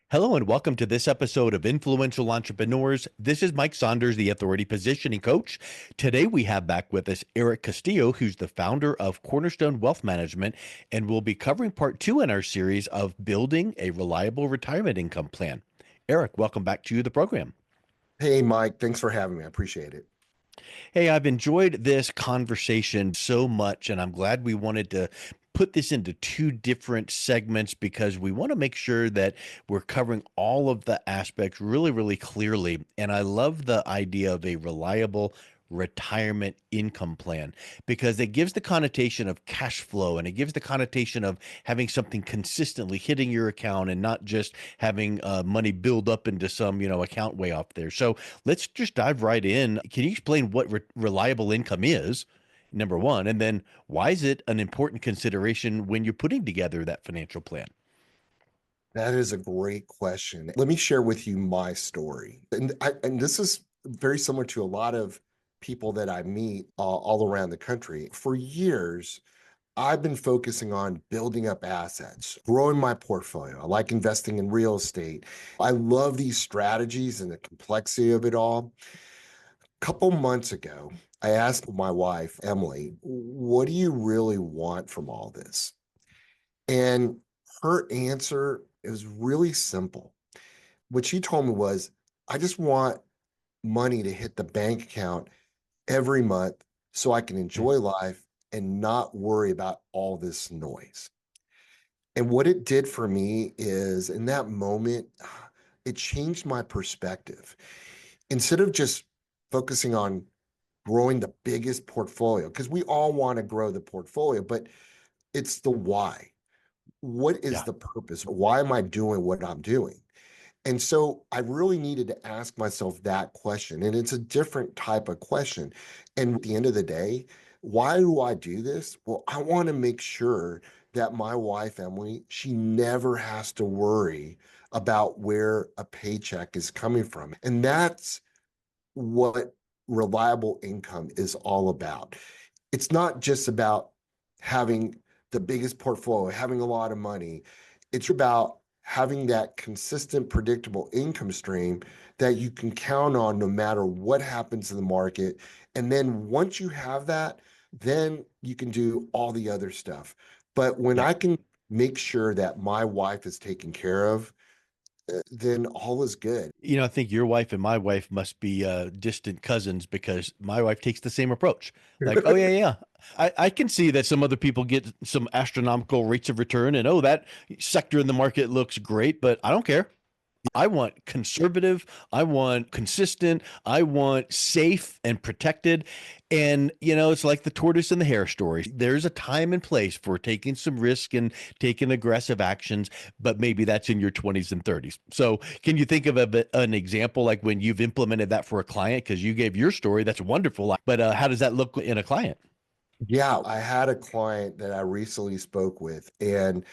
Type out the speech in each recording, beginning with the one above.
Hello and welcome to this episode of Influential Entrepreneurs. This is Mike Saunders, the Authority Positioning Coach. Today we have back with us Erich Castillo, who's the founder of Cornerstone Wealth Management, and we'll be covering part two in our series of building a reliable retirement income plan. Erich, welcome back to the program. Hey, Mike, thanks for having me. I appreciate it. Hey, I've enjoyed this conversation so much, and I'm glad we wanted to put this into two different segments because we want to make sure that we're covering all of the aspects really, really clearly. And I love the idea of a reliable retirement income plan because it gives the connotation of cash flow and it gives the connotation of having something consistently hitting your account and not just having money build up into some, account way off there. So let's just dive right in. Can you explain what reliable income is? Number one, and then why is it an important consideration when you're putting together that financial plan? That is a great question. Let me share with you my story. And this is very similar to a lot of people that I meet all around the country. For years, I've been focusing on building up assets, growing my portfolio. I like investing in real estate. I love these strategies and the complexity of it all. A couple months ago, I asked my wife, Emily, what do you really want from all this? And her answer is really simple. What she told me was, I just want money to hit the bank account every month so I can Mm. enjoy life and not worry about all this noise. And what it did for me is in that moment, it changed my perspective. Instead of just focusing on growing the biggest portfolio, because we all want to grow the portfolio, but it's the why. What is Yeah. the purpose? Why am I doing what I'm doing? And so I really needed to ask myself that question. And it's a different type of question. And at the end of the day, why do I do this? Well, I want to make sure that my wife, Emily, she never has to worry about where a paycheck is coming from. And that's what reliable income is all about. It's not just about having the biggest portfolio, having a lot of money. It's about having that consistent, predictable income stream that you can count on no matter what happens in the market. And then once you have that, then you can do all the other stuff. But when Yeah. I can make sure that my wife is taken care of, then all is good. I think your wife and my wife must be distant cousins because my wife takes the same approach. Like, oh, yeah, yeah. I can see that some other people get some astronomical rates of return and, oh, that sector in the market looks great, but I don't care. I want conservative. I want consistent. I want safe and protected. And, it's like the tortoise and the hare story. There's a time and place for taking some risk and taking aggressive actions, but maybe that's in your 20s and 30s. So, can you think of an example like when you've implemented that for a client? Because you gave your story. That's wonderful. But how does that look in a client? Yeah, I had a client that I recently spoke with, and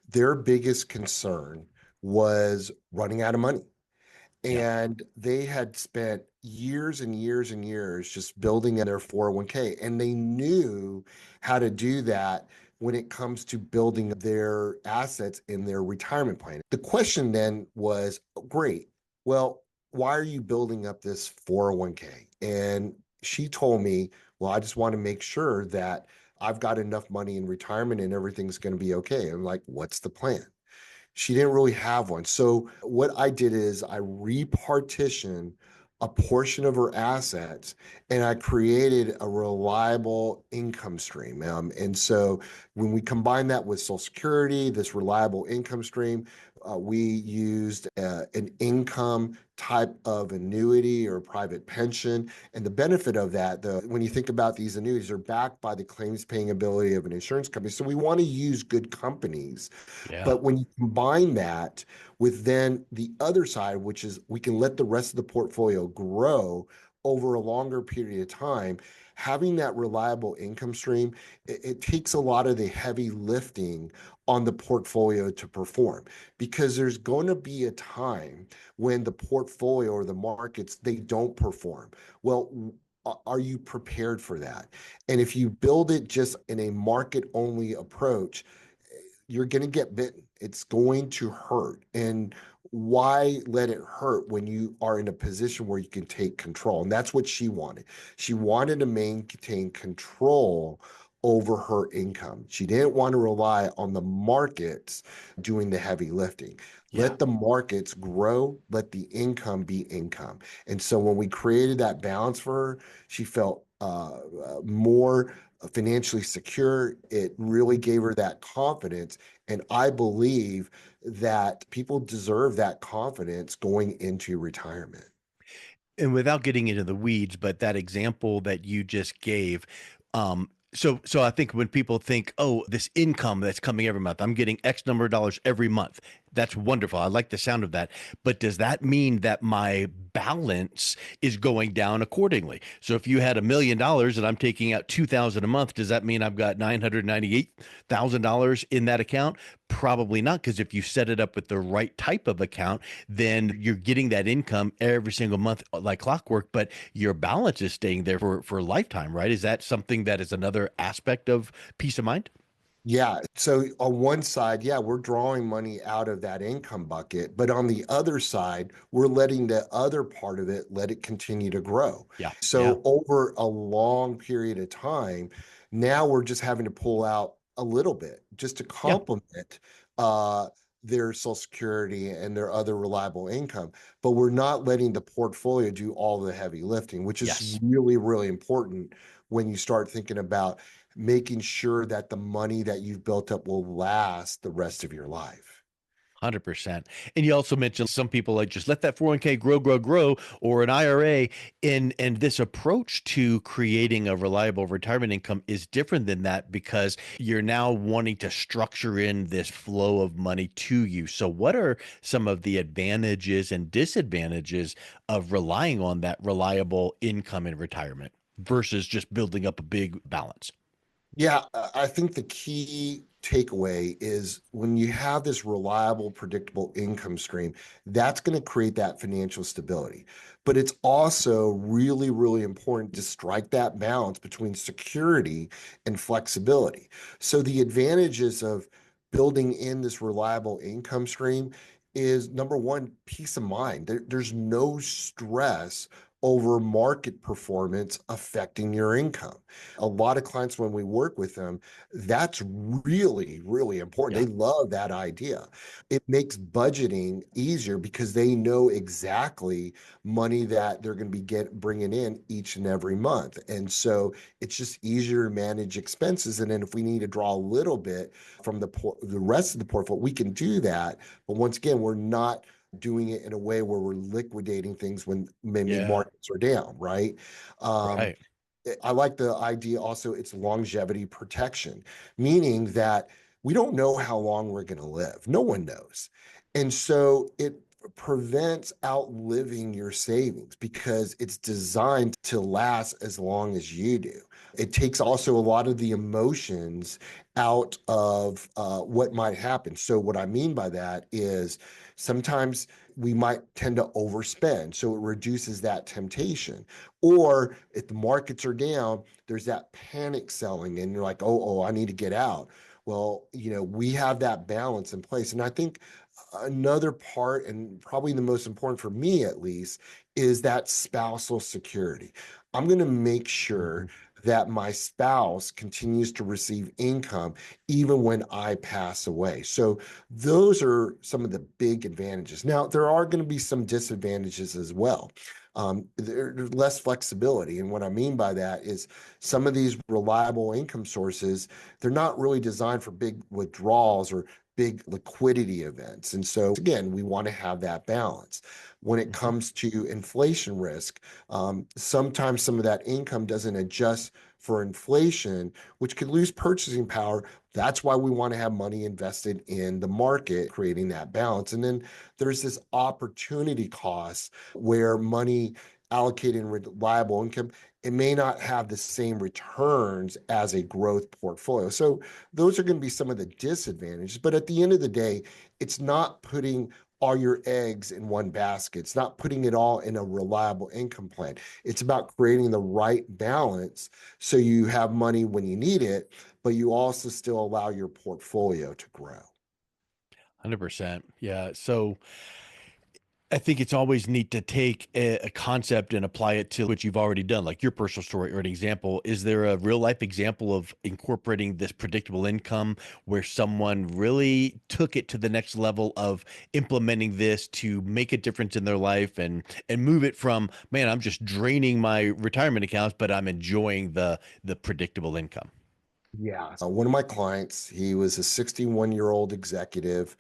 their biggest concern was running out of money. Yeah. And they had spent years and years and years just building in their 401k, and they knew how to do that when it comes to building their assets in their retirement plan. The question then was, great, well, why are you building up this 401k? And she told me, well, I just want to make sure that I've got enough money in retirement and everything's going to be okay. I'm like, what's the plan? She didn't really have one. So what I did is I repartitioned a portion of her assets and I created a reliable income stream. And so when we combine that with Social Security, this reliable income stream, we used an income type of annuity or private pension. And the benefit of that, when you think about these annuities, they're backed by the claims paying ability of an insurance company. So we want to use good companies, Yeah. but when you combine that with then the other side, which is we can let the rest of the portfolio grow over a longer period of time, having that reliable income stream, it takes a lot of the heavy lifting on the portfolio to perform, because there's going to be a time when the portfolio or the markets, they don't perform. Well, are you prepared for that? And if you build it just in a market only approach, you're going to get bitten. It's going to hurt. And why let it hurt when you are in a position where you can take control? And that's what she wanted. She wanted to maintain control over her income. She didn't want to rely on the markets doing the heavy lifting. Yeah. Let the markets grow, let the income be income. And so when we created that balance for her, she felt more financially secure. It really gave her that confidence. And I believe that people deserve that confidence going into retirement. And without getting into the weeds, but that example that you just gave, so I think when people think, oh, this income that's coming every month, I'm getting X number of dollars every month. That's wonderful. I like the sound of that. But does that mean that my balance is going down accordingly? So if you had $1 million and I'm taking out 2,000 a month, does that mean I've got $998,000 in that account? Probably not, because if you set it up with the right type of account, then you're getting that income every single month like clockwork, but your balance is staying there for a lifetime, right? Is that something that is another aspect of peace of mind? Yeah. So on one side, yeah, we're drawing money out of that income bucket, but on the other side, we're letting the other part of it let it continue to grow. Yeah. Yeah. So over a long period of time, now we're just having to pull out a little bit just to Yeah. complement uh their social security and their other reliable income, but we're not letting the portfolio do all the heavy lifting, which is Yes. really, really important when you start thinking about making sure that the money that you've built up will last the rest of your life. 100%. And you also mentioned some people like just let that 401k grow, grow, grow, or an IRA. And this approach to creating a reliable retirement income is different than that because you're now wanting to structure in this flow of money to you. So, what are some of the advantages and disadvantages of relying on that reliable income in retirement versus just building up a big balance? Yeah, I think the key takeaway is when you have this reliable, predictable income stream, that's going to create that financial stability. But it's also really, really important to strike that balance between security and flexibility. So the advantages of building in this reliable income stream is number one, peace of mind. There's no stress over market performance affecting your income. A lot of clients, when we work with them, that's really, really important. Yeah. They love that idea. It makes budgeting easier because they know exactly money that they're going to be bringing in each and every month. And so it's just easier to manage expenses. And then if we need to draw a little bit from the rest of the portfolio, we can do that. But once again, we're not doing it in a way where we're liquidating things when maybe Yeah. markets are down, right? Um, Right. I like the idea also, it's longevity protection, meaning that we don't know how long we're going to live. No one knows. And so it prevents outliving your savings because it's designed to last as long as you do. It takes also a lot of the emotions out of what might happen. So, what I mean by that is sometimes we might tend to overspend. So, it reduces that temptation. Or if the markets are down, there's that panic selling, and you're like, oh, I need to get out. Well, we have that balance in place. And I think another part, and probably the most important for me at least, is that spousal security. I'm going to make sure Mhm. that my spouse continues to receive income even when I pass away. So, those are some of the big advantages. Now, there are going to be some disadvantages as well. There's less flexibility. And what I mean by that is some of these reliable income sources, they're not really designed for big withdrawals or big liquidity events. And so, again, we want to have that balance. When it Mhm. comes to inflation risk, sometimes some of that income doesn't adjust for inflation, which could lose purchasing power. That's why we want to have money invested in the market, creating that balance. And then there's this opportunity cost where money allocated in reliable income, it may not have the same returns as a growth portfolio. So those are going to be some of the disadvantages. But at the end of the day, it's not putting all your eggs in one basket. It's not putting it all in a reliable income plan. It's about creating the right balance so you have money when you need it, but you also still allow your portfolio to grow. 100%. Yeah. So I think it's always neat to take a concept and apply it to what you've already done, like your personal story or an example. Is there a real life example of incorporating this predictable income where someone really took it to the next level of implementing this to make a difference in their life and move it from, man, I'm just draining my retirement accounts, but I'm enjoying the predictable income? Yeah. One of my clients, he was a 61-year-old executive,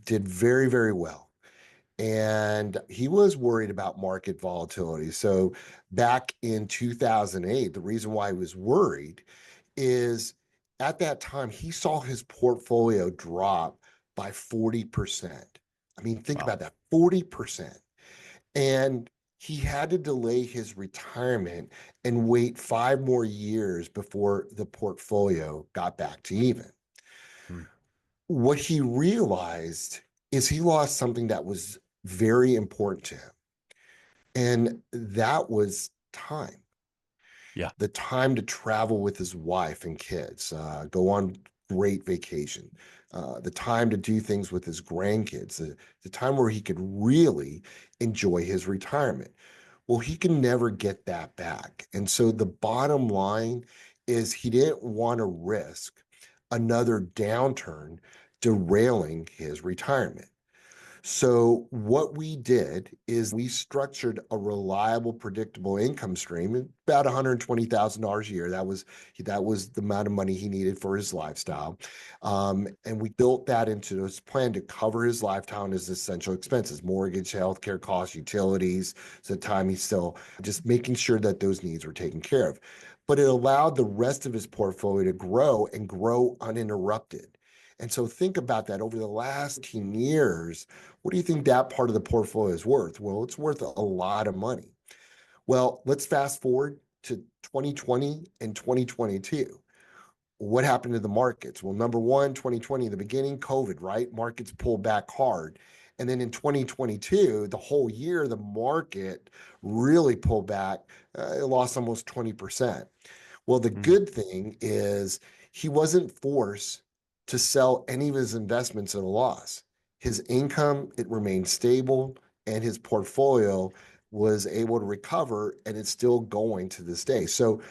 did very, very well. And he was worried about market volatility. So back in 2008, the reason why he was worried is at that time he saw his portfolio drop by 40%. I mean, think Wow. about that, 40%. And he had to delay his retirement and wait 5 more years before the portfolio got back to even. Hmm. What he realized is he lost something that was very important to him, and that was time. Yeah. The time to travel with his wife and kids, go on great vacation, the time to do things with his grandkids, the time where he could really enjoy his retirement. Well, he can never get that back. And so the bottom line is he didn't want to risk another downturn derailing his retirement. So what we did is we structured a reliable, predictable income stream, about $120,000 a year. That was the amount of money he needed for his lifestyle, and we built that into this plan to cover his lifestyle and his essential expenses: mortgage, healthcare costs, utilities. So the time he's still just making sure that those needs were taken care of. But it allowed the rest of his portfolio to grow and grow uninterrupted. And so think about that over the last 10 years. What do you think that part of the portfolio is worth? Well, it's worth a lot of money. Well, let's fast forward to 2020 and 2022. What happened to the markets? Well, number one, 2020, in the beginning, COVID, right? Markets pulled back hard. And then in 2022, the whole year, the market really pulled back. It lost almost 20%. Well, the Hmm. good thing is he wasn't forced to sell any of his investments at a loss. His income, it remained stable, and his portfolio was able to recover, and it's still going to this day. So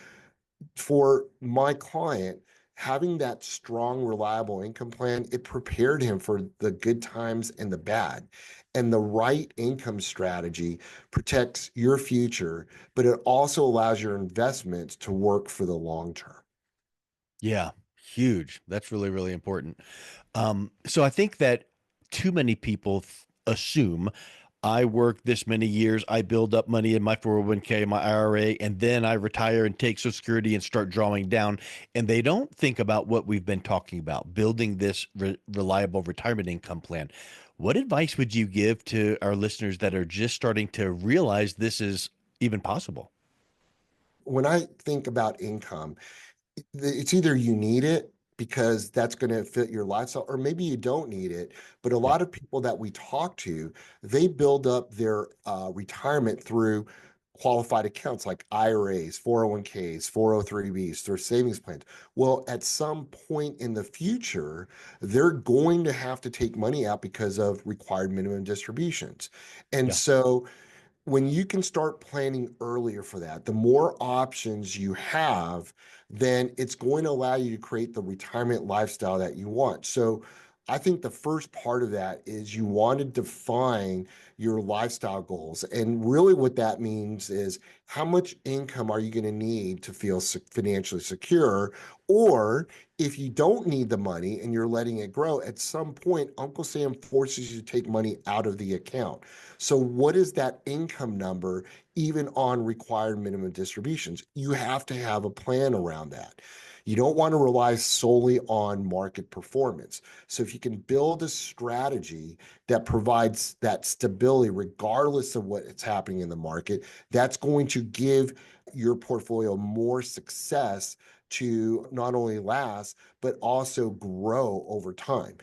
for my client, having that strong, reliable income plan, it prepared him for the good times and the bad. And the right income strategy protects your future, but it also allows your investments to work for the long term. Yeah, huge. That's really, really important. So I think that too many people assume I work this many years, I build up money in my 401k, my IRA, and then I retire and take Social Security and start drawing down. And they don't think about what we've been talking about, building this reliable retirement income plan. What advice would you give to our listeners that are just starting to realize this is even possible? When I think about income, it's either you need it because that's going to fit your lifestyle, or maybe you don't need it. But a Yeah, lot of people that we talk to, they build up their retirement through qualified accounts like IRAs, 401ks, 403bs, their savings plans. Well, at some point in the future, they're going to have to take money out because of required minimum distributions. And yeah, so when you can start planning earlier for that, the more options you have, then it's going to allow you to create the retirement lifestyle that you want. So I think the first part of that is you want to define your lifestyle goals. And really, what that means is how much income are you going to need to feel financially secure? Or if you don't need the money and you're letting it grow, at some point, Uncle Sam forces you to take money out of the account. So, what is that income number, even on required minimum distributions? You have to have a plan around that. You don't want to rely solely on market performance. So, if you can build a strategy that provides that stability, regardless of what's happening in the market, that's going to give your portfolio more success to not only last, but also grow over time.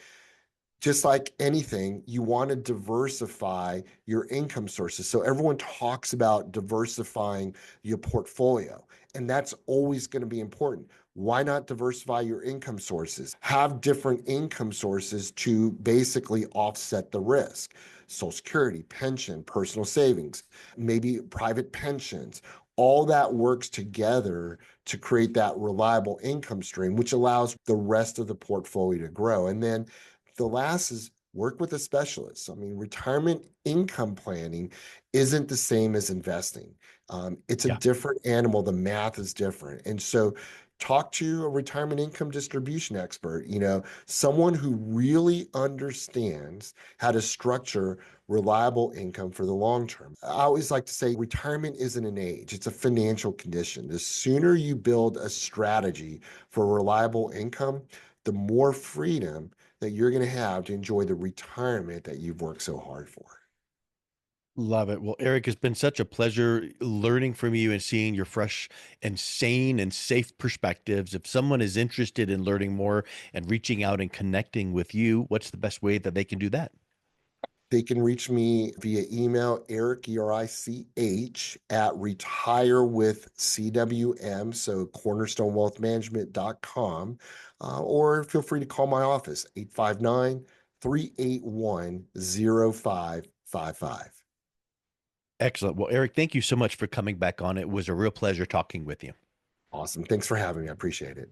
Just like anything, you want to diversify your income sources. So everyone talks about diversifying your portfolio, and that's always going to be important. Why not diversify your income sources? Have different income sources to basically offset the risk. Social Security, pension, personal savings, maybe private pensions. All that works together to create that reliable income stream, which allows the rest of the portfolio to grow. And then the last is work with a specialist. I mean, retirement income planning isn't the same as investing. It's a Yeah. different animal. The math is different. And so talk to a retirement income distribution expert, someone who really understands how to structure reliable income for the long term. I always like to say retirement isn't an age, it's a financial condition. The sooner you build a strategy for reliable income, the more freedom that you're going to have to enjoy the retirement that you've worked so hard for. Love it. Well, Eric, it's been such a pleasure learning from you and seeing your fresh and sane and safe perspectives. If someone is interested in learning more and reaching out and connecting with you, what's the best way that they can do that? They can reach me via email, Eric, ERICH, at retirewithcwm, so cornerstonewealthmanagement.com, or feel free to call my office, 859-381-0555. Excellent. Well, Eric, thank you so much for coming back on. It was a real pleasure talking with you. Awesome. Thanks for having me. I appreciate it.